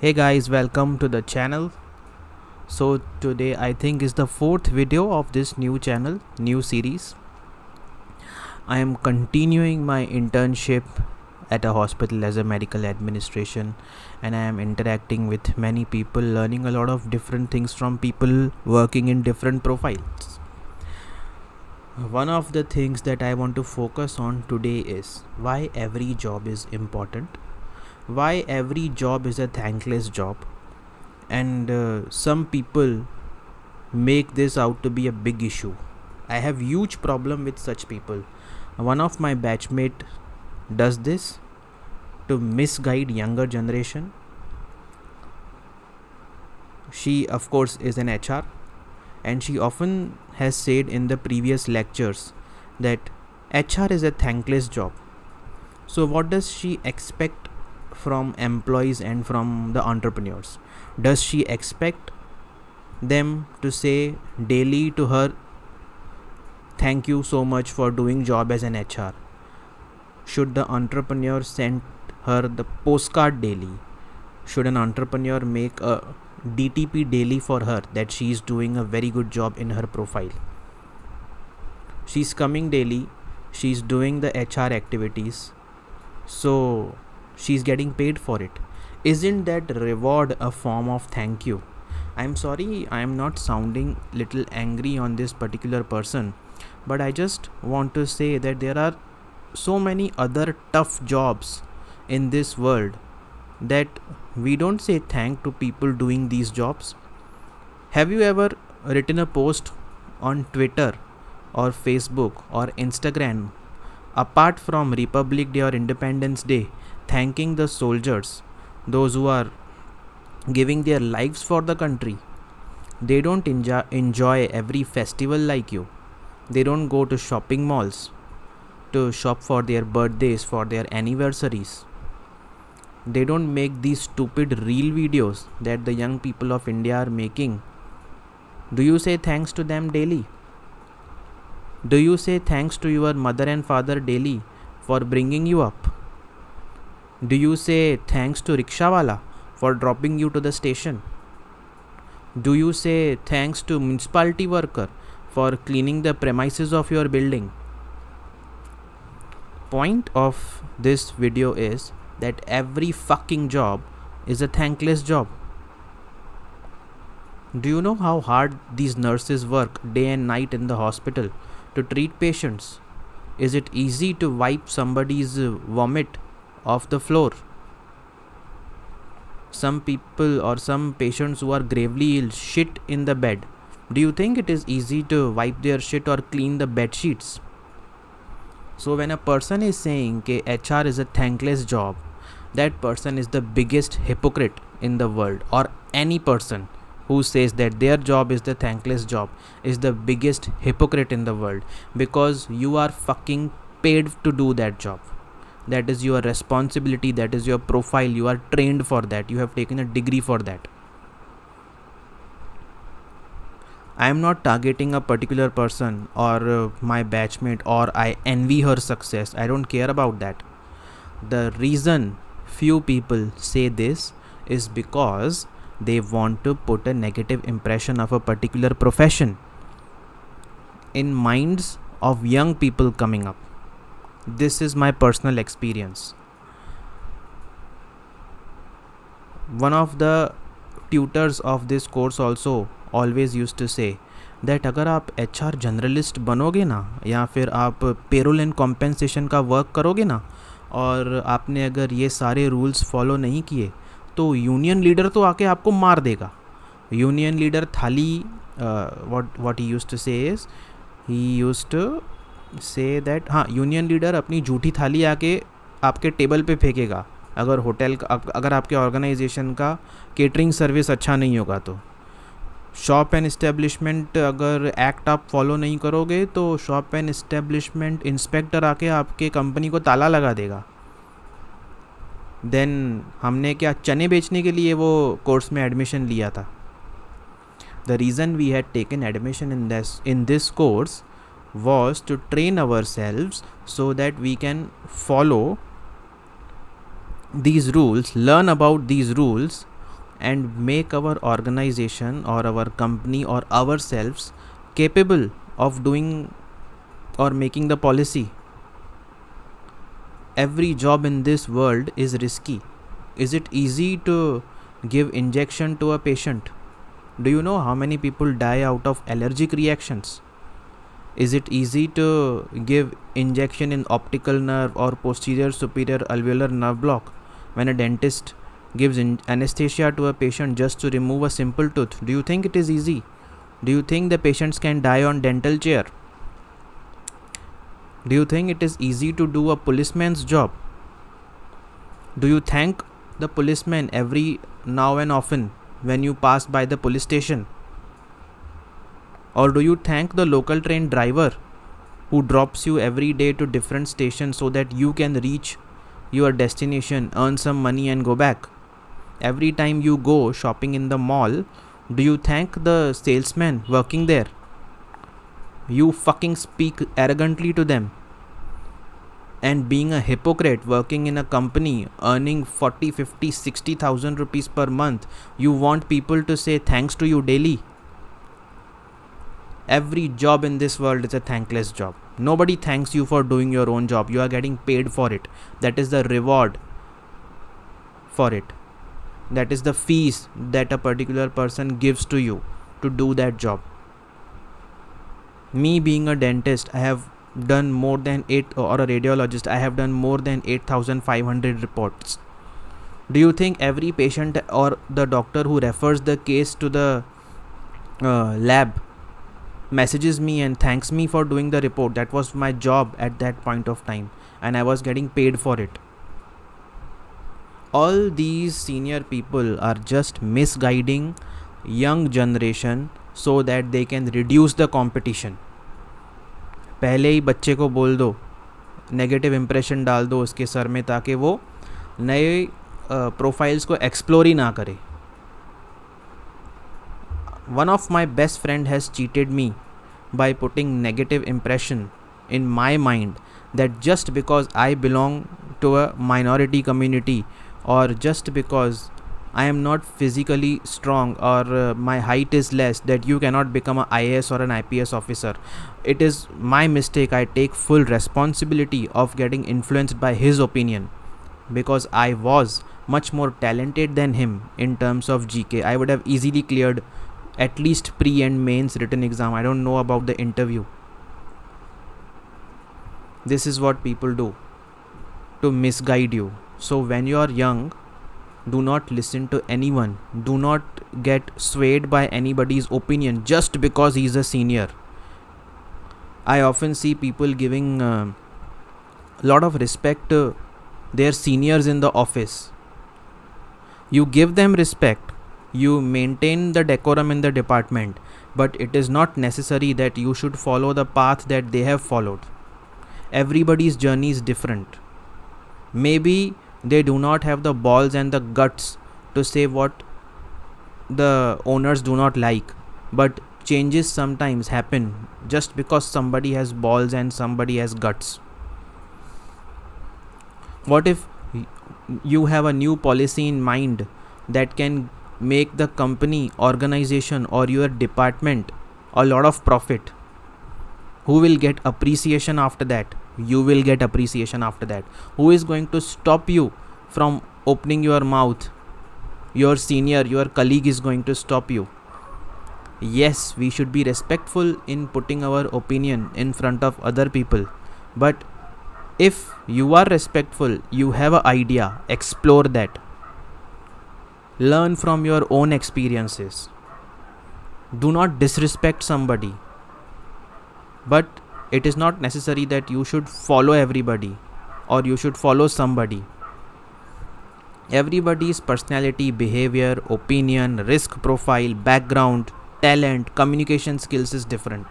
Hey guys, welcome to the channel. So today I think is the fourth video of this new channel, new series. I am continuing my internship at a hospital as a medical administration, and I am interacting with many people, learning a lot of different things from people working in different profiles. One of the things that I want to focus on today is why every job is important, why every job is a thankless job, and some people make this out to be a big issue. I have huge problem with such people. One of my batchmate does this to misguide younger generation. She of course is an HR, and she often has said in the previous lectures that HR is a thankless job. So what does she expect from employees and from the entrepreneurs? Does she expect them to say daily to her, thank you so much for doing job as an HR? Should the entrepreneur send her the postcard daily? Should an entrepreneur make a DTP daily for her that she is doing a very good job in her profile? She's coming daily, she's doing the HR activities, so she's getting paid for it. Isn't that reward a form of thank you? I'm sorry, I'm not sounding little angry on this particular person, but I just want to say that there are so many other tough jobs in this world that we don't say thank to people doing these jobs. Have you ever written a post on Twitter or Facebook or Instagram, apart from Republic Day or Independence Day, thanking the soldiers, those who are giving their lives for the country? They don't enjoy every festival like you. They don't go to shopping malls to shop for their birthdays, for their anniversaries. They don't make these stupid reel videos that the young people of India are making. Do you say thanks to them daily? Do you say thanks to your mother and father daily for bringing you up? Do you say thanks to rickshawala for dropping you to the station? Do you say thanks to municipality worker for cleaning the premises of your building? Point of this video is that every fucking job is a thankless job. Do you know how hard these nurses work day and night in the hospital to treat patients? Is it easy to wipe somebody's vomit off the floor? Some people or some patients who are gravely ill shit in the bed. Do you think it is easy to wipe their shit or clean the bed sheets? So when a person is saying that HR is a thankless job, that person is the biggest hypocrite in the world. Or any person who says that their job is the thankless job is the biggest hypocrite in the world, because you are fucking paid to do that job. That is your responsibility, that is your profile, you are trained for that, you have taken a degree for that. I am not targeting a particular person or my batchmate, or I envy her success. I don't care about that. The reason few people say this is because they want to put a negative impression of a particular profession in minds of young people coming up. This is my personal experience. One of the tutors of this course also always used to say that अगर आप HR generalist बनोगे ना, या फिर आप payroll and compensation का work करोगे ना, और आपने अगर ये सारे रूल्स फॉलो नहीं किए तो यूनियन लीडर तो आके आपको मार देगा. यूनियन लीडर थाली, what he used to say is, he used to say that हाँ, यूनियन लीडर अपनी झूठी थाली आके आपके टेबल पे फेंकेगा अगर होटल का, अगर आपके ऑर्गेनाइजेशन का केटरिंग सर्विस अच्छा नहीं होगा तो. शॉप एंड इस्टेब्लिशमेंट, अगर एक्ट आप फॉलो नहीं करोगे तो शॉप एंड इस्टेब्लिशमेंट इंस्पेक्टर आके आपके कंपनी को ताला लगा देगा. देन हमने क्या चने बेचने के लिए वो कोर्स में एडमिशन लिया था? The reason we had taken admission in this course was to train ourselves so that we can follow these rules, learn about these rules and make our organization or our company or ourselves capable of doing or making the policy. Every job in this world is risky. Is it easy to give injection to a patient? Do you know how many people die out of allergic reactions? Is it easy to give injection in optical nerve or posterior superior alveolar nerve block when a dentist gives anesthesia to a patient just to remove a simple tooth? Do you think it is easy? Do you think the patients can die on dental chair? Do you think it is easy to do a policeman's job? Do you thank the policeman every now and often when you pass by the police station? Or do you thank the local train driver who drops you every day to different stations so that you can reach your destination, earn some money and go back? Every time you go shopping in the mall, do you thank the salesman working there? You fucking speak arrogantly to them. And being a hypocrite working in a company earning 40, 50, 60,000 rupees per month, you want people to say thanks to you daily. Every job in this world is a thankless job. Nobody thanks you for doing your own job. You are getting paid for it. That is the reward for it. That is the fees that a particular person gives to you to do that job. Me being a dentist, I have done more than 8, or a radiologist, I have done more than 8,500 reports. Do you think every patient or the doctor who refers the case to the lab messages me and thanks me for doing the report? That was my job at that point of time and I was getting paid for it. All these senior people are just misguiding young generation so that they can reduce the competition. पहले ही बच्चे को बोल दो, negative impression डाल दो उसके sir में ताकि वो नए प्रोफाइल्स को एक्सप्लोर ही ना करे. One of my best friend has cheated me by putting negative impression in my mind that just because I belong to a minority community or just because I am not physically strong or my height is less, that you cannot become an IAS or an IPS officer. It is my mistake. I take full responsibility of getting influenced by his opinion because I was much more talented than him in terms of GK. I would have easily cleared at least pre and mains written exam. I don't know about the interview. This is what people do to misguide you. So when you are young, do not listen to anyone. Do not get swayed by anybody's opinion just because he is a senior. I often see people giving a lot of respect to their seniors in the office. You give them respect. You maintain the decorum in the department. But it is not necessary that you should follow the path that they have followed. Everybody's journey is different. Maybe they do not have the balls and the guts to say what the owners do not like, but changes sometimes happen just because somebody has balls and somebody has guts. What if you have a new policy in mind that can make the company, organization or your department a lot of profit? Who will get appreciation after that? You will get appreciation after that. Who is going to stop you from opening your mouth? Your senior, your colleague is going to stop you. Yes, we should be respectful in putting our opinion in front of other people. But if you are respectful, you have an idea, explore that. Learn from your own experiences. Do not disrespect somebody. But it is not necessary that you should follow everybody or you should follow somebody. Everybody's personality, behavior, opinion, risk profile, background, talent, communication skills is different.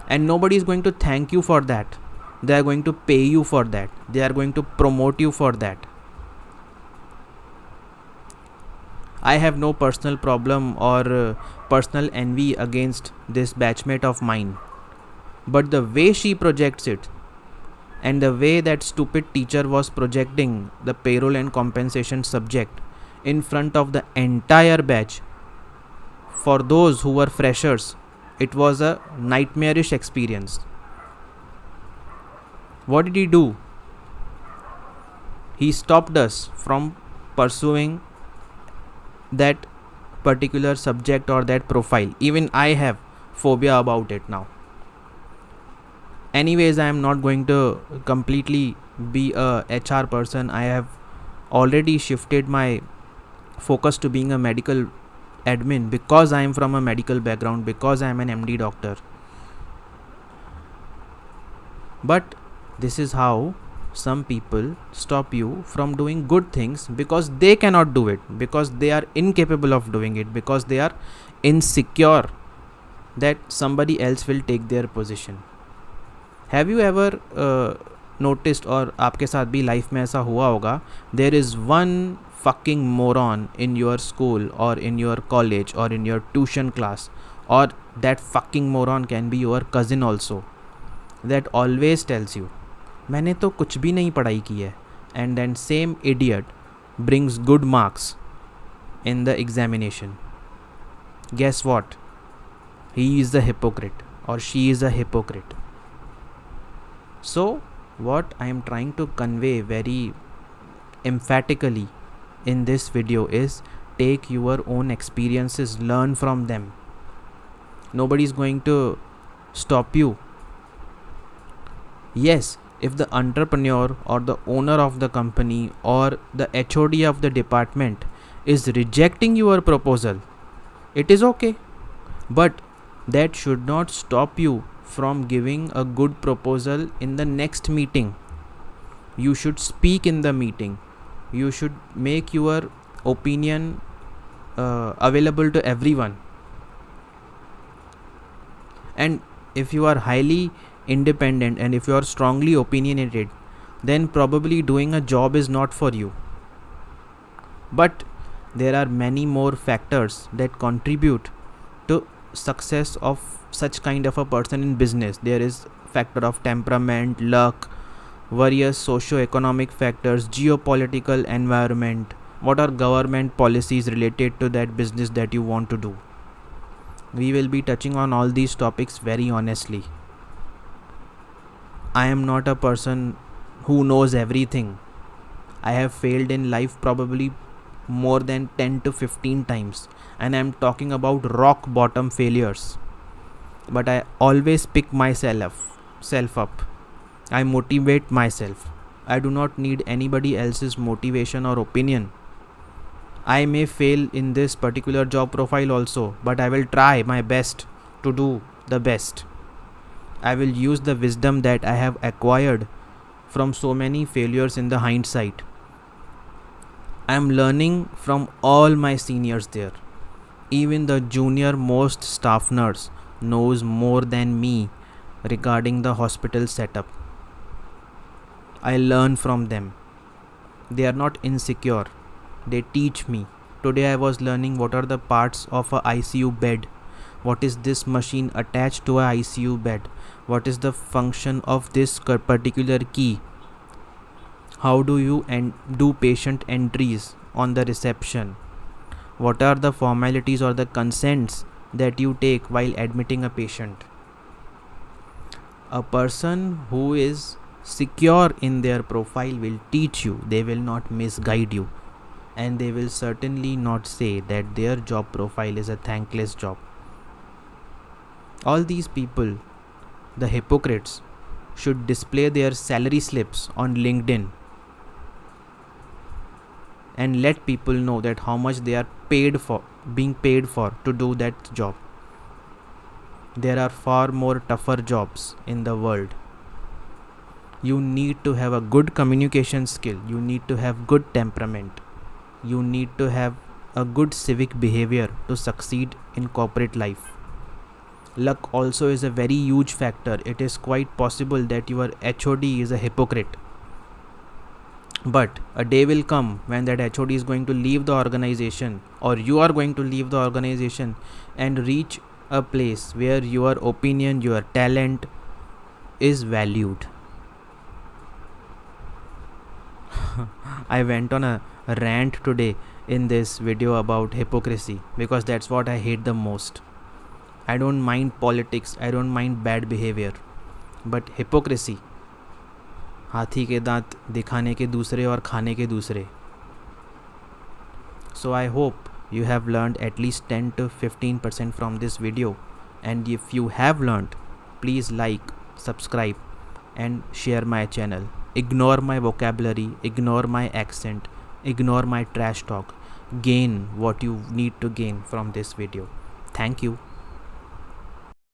And nobody is going to thank you for that. They are going to pay you for that. They are going to promote you for that. I have no personal problem or personal envy against this batchmate of mine. But the way she projects it and the way that stupid teacher was projecting the payroll and compensation subject in front of the entire batch. For those who were freshers, it was a nightmarish experience. What did he do? He stopped us from pursuing that particular subject or that profile. Even I have phobia about it now. Anyways, I am not going to completely be a HR person. I have already shifted my focus to being a medical admin because I am from a medical background, because I am an MD doctor. But this is how some people stop you from doing good things because they cannot do it, because they are incapable of doing it, because they are insecure that somebody else will take their position. Have you ever noticed, और आपके साथ भी life में ऐसा हुआ होगा, there is one fucking moron in your school or in your college or in your tuition class, or that fucking moron can be your cousin also, that always tells you मैंने तो कुछ भी नहीं पढ़ाई की है, and then same idiot brings good marks in the examination. Guess what? He is a hypocrite or she is a hypocrite. So what I am trying to convey very emphatically in this video is, take your own experiences, learn from them. Nobody is going to stop you. Yes, if the entrepreneur or the owner of the company or the HOD of the department is rejecting your proposal, it is okay. But that should not stop you from giving a good proposal in the next meeting. You should speak in the meeting. You should make your opinion available to everyone. And if you are highly independent and if you are strongly opinionated, then probably doing a job is not for you. But there are many more factors that contribute to success of such kind of a person in business. There is factor of temperament, luck, various socio-economic factors, geopolitical environment, what are government policies related to that business that you want to do. We will be touching on all these topics very honestly. I am not a person who knows everything. I have failed in life probably more than 10 to 15 times, and I am talking about rock bottom failures. But I always pick myself up. I motivate myself. I do not need anybody else's motivation or opinion. I may fail in this particular job profile also, but I will try my best to do the best. I will use the wisdom that I have acquired from so many failures in the hindsight. I am learning from all my seniors there. Even the junior most staff nurse knows more than me regarding the hospital setup. I learn from them. They are not insecure. They teach me. Today I was learning what are the parts of a ICU bed. What is this machine attached to a ICU bed? What is the function of this particular key? How do you do patient entries on the reception? What are the formalities or the consents that you take while admitting a patient? A person who is secure in their profile will teach you. They will not misguide you, and they will certainly not say that their job profile is a thankless job. All these people, the hypocrites, should display their salary slips on LinkedIn and let people know that how much they are being paid for to do that job. There are far more tougher jobs in the world. You need to have a good communication skill. You need to have good temperament. You need to have a good civic behavior to succeed in corporate life. Luck also is a very huge factor. It is quite possible that your HOD is a hypocrite. But a day will come when that HOD is going to leave the organization, or you are going to leave the organization and reach a place where your opinion, your talent is valued. I went on a rant today in this video about hypocrisy, because that's what I hate the most. I don't mind politics, I don't mind bad behavior, but hypocrisy, हाथी के दांत दिखाने के दूसरे और खाने के दूसरे. So I hope you have learned at least 10 to 15% from this video, and if you have learned, please like, subscribe and share my channel. Ignore my vocabulary, ignore my accent, ignore my trash talk. Gain what you need to gain from this video. Thank you.